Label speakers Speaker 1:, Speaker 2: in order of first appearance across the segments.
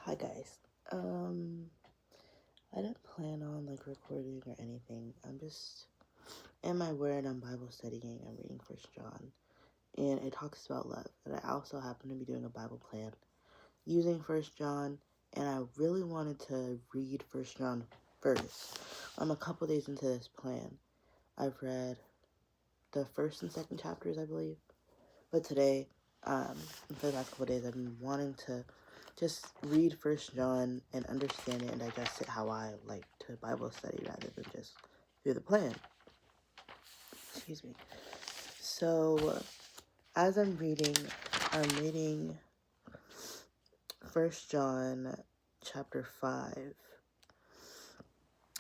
Speaker 1: Hi guys. Um, I didn't plan on recording or anything. I'm just in my word. I'm Bible studying. I'm reading First John, and it talks about love. And I also happen to be doing a Bible plan using First John, and I really wanted to read First John first. I'm a couple days into this plan. I've read the first and second chapters, I believe, but today, for the last couple days, I've been wanting to just read First John and understand it and digest it how I like to Bible study rather than just through the plan. Excuse me. So, as I'm reading First John chapter 5.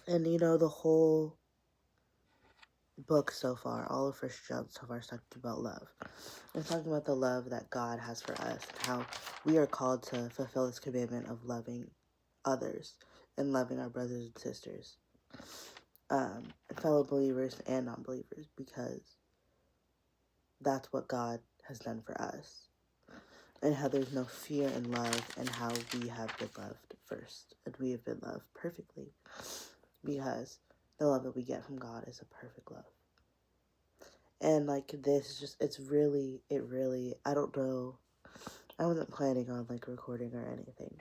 Speaker 1: And the whole book so far, all of First John so far is talking about love. It's talking about the love that God has for us and how we are called to fulfill this commandment of loving others and loving our brothers and sisters, fellow believers and non-believers, because that's what God has done for us, and how there's no fear in love, and how we have been loved first, and we have been loved perfectly, because the love that we get from God is a perfect love. And this, I don't know, I wasn't planning on recording or anything,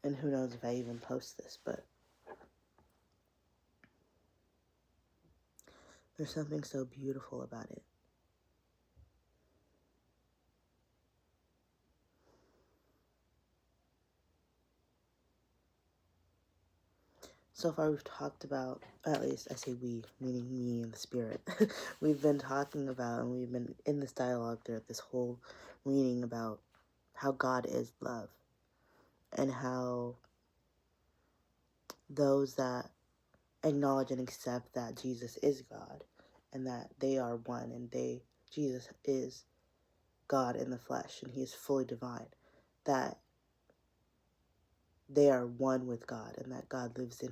Speaker 1: and who knows if I even post this, but there's something so beautiful about it. So far we've talked about, at least I say we, meaning me and the Spirit, we've been talking about, and we've been in this dialogue throughout this whole reading about how God is love, and how those that acknowledge and accept that Jesus is God, and that they are one, and Jesus is God in the flesh, and he is fully divine, that they are one with God, and that God lives in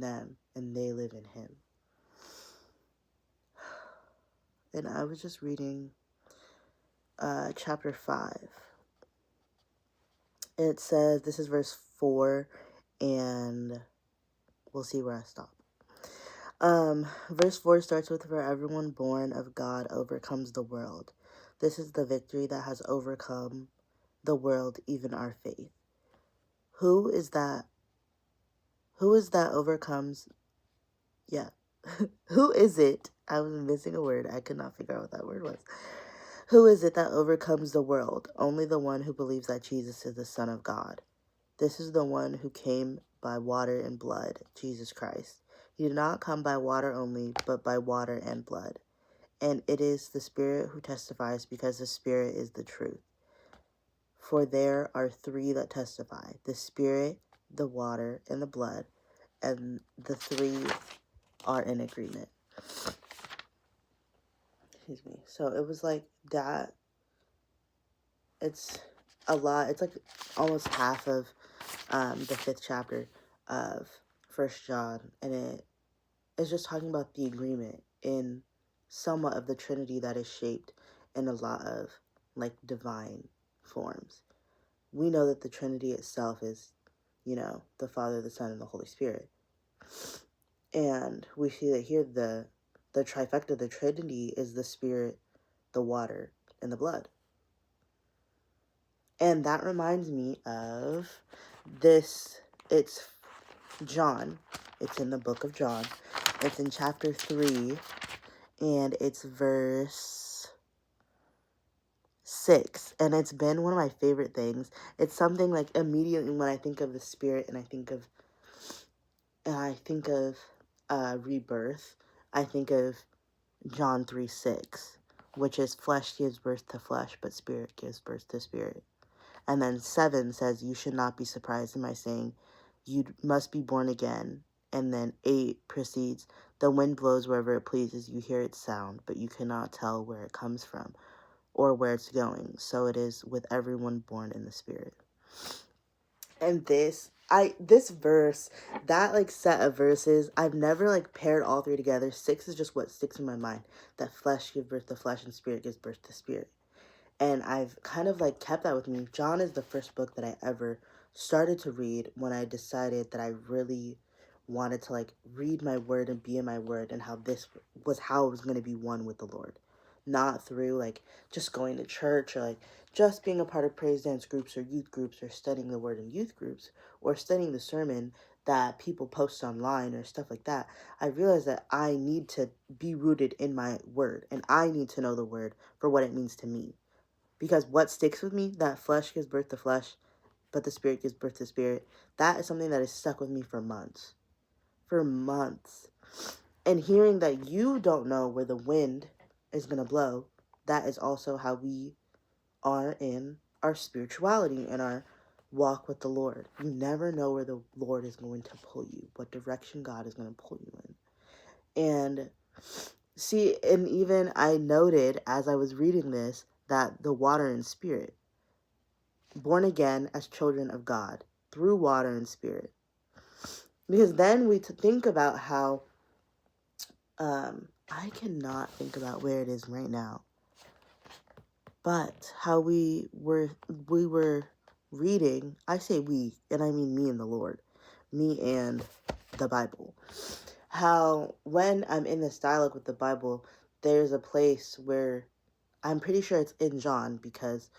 Speaker 1: them, and they live in him. And I was just reading chapter 5. It says, this is verse 4, and we'll see where I stop. Verse 4 starts with, "For everyone born of God overcomes the world. This is the victory that has overcome the world, even our faith." Who is that overcomes? Yeah. Who is it? I was missing a word. I could not figure out what that word was. Who is it that overcomes the world? Only the one who believes that Jesus is the Son of God. This is the one who came by water and blood, Jesus Christ. He did not come by water only, but by water and blood. And it is the Spirit who testifies, because the Spirit is the truth. For there are three that testify, the Spirit, the water, and the blood, and the three are in agreement. Excuse me. So it was like that. It's a lot. It's like almost half of the 5th chapter of First John, and it is just talking about the agreement in somewhat of the Trinity that is shaped in a lot of divine forms. We know that the Trinity itself is, the Father, the Son, and the Holy Spirit. And we see that here the trifecta, the Trinity, is the Spirit, the water, and the blood. And that reminds me of this. It's John. It's in the book of John. It's in chapter 3, and it's verse 6. And it's been one of my favorite things. It's something immediately when I think of the Spirit and I think of rebirth, I think of John 3:6, which is flesh gives birth to flesh, but spirit gives birth to spirit. And then 7 says, "You should not be surprised in my saying, you must be born again." And then 8 proceeds, "The wind blows wherever it pleases. You hear its sound, but you cannot tell where it comes from or where it's going. So it is with everyone born in the Spirit." And this verse, that set of verses, I've never paired all three together. 6 is just what sticks in my mind. That flesh gives birth to flesh and spirit gives birth to spirit. And I've kind of like kept that with me. John is the first book that I ever started to read when I decided that I really wanted to like read my word and be in my word, and how this was how I was going to be one with the Lord. Not through like just going to church, or like just being a part of praise dance groups or youth groups, or studying the word in youth groups, or studying the sermon that people post online or stuff like that. I realized that I need to be rooted in my word, and I need to know the word for what it means to me. Because what sticks with me, that flesh gives birth to flesh, but the spirit gives birth to spirit. That is something that has stuck with me for months. For months. And hearing that you don't know where the wind is going to blow, that is also how we are in our spirituality and our walk with the Lord. You never know where the Lord is going to pull you, what direction God is going to pull you in. And see, and even I noted as I was reading this that the water and spirit, born again as children of God through water and spirit. Because then we think about how, I cannot think about where it is right now, but how we were reading, I say we, and I mean me and the Lord, me and the Bible. How when I'm in this dialogue with the Bible, there's a place where I'm pretty sure it's in John, because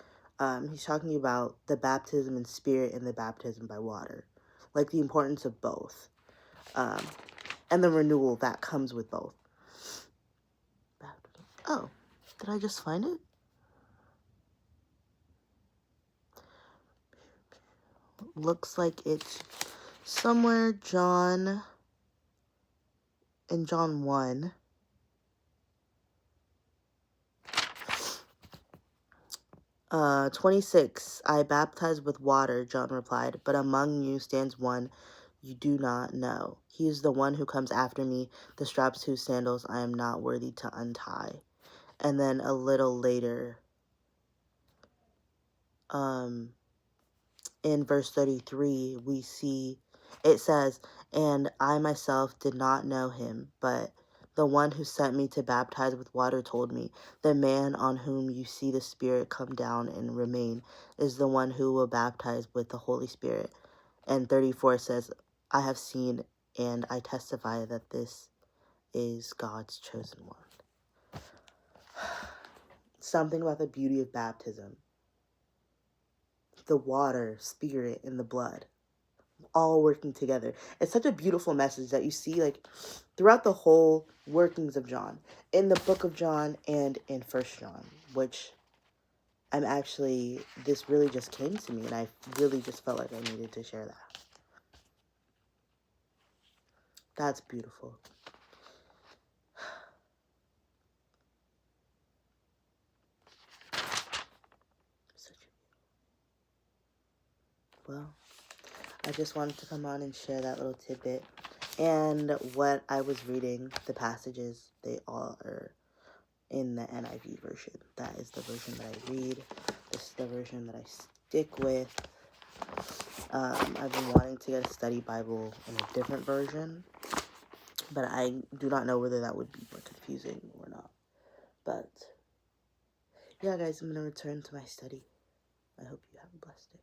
Speaker 1: he's talking about the baptism in spirit and the baptism by water, like the importance of both, and the renewal that comes with both. Oh, did I just find it? Looks like it's somewhere in John 1. Uh, 26, I baptize with water, John replied, but among you stands one you do not know. He is the one who comes after me, the straps whose sandals I am not worthy to untie. And then a little later, in verse 33, we see, it says, and I myself did not know him, but the one who sent me to baptize with water told me, the man on whom you see the Spirit come down and remain is the one who will baptize with the Holy Spirit. And 34 says, I have seen and I testify that this is God's chosen one. Something about the beauty of baptism. The water, spirit, and the blood all working together. It's such a beautiful message that you see like throughout the whole workings of John, in the book of John and in First John, which this really just came to me, and I really just felt like I needed to share that. That's beautiful. Well, I just wanted to come on and share that little tidbit. And what I was reading, the passages, they all are in the NIV version. That is the version that I read. This is the version that I stick with. I've been wanting to get a study Bible in a different version, but I do not know whether that would be more confusing or not. But yeah, guys, I'm going to return to my study. I hope you have a blessed day.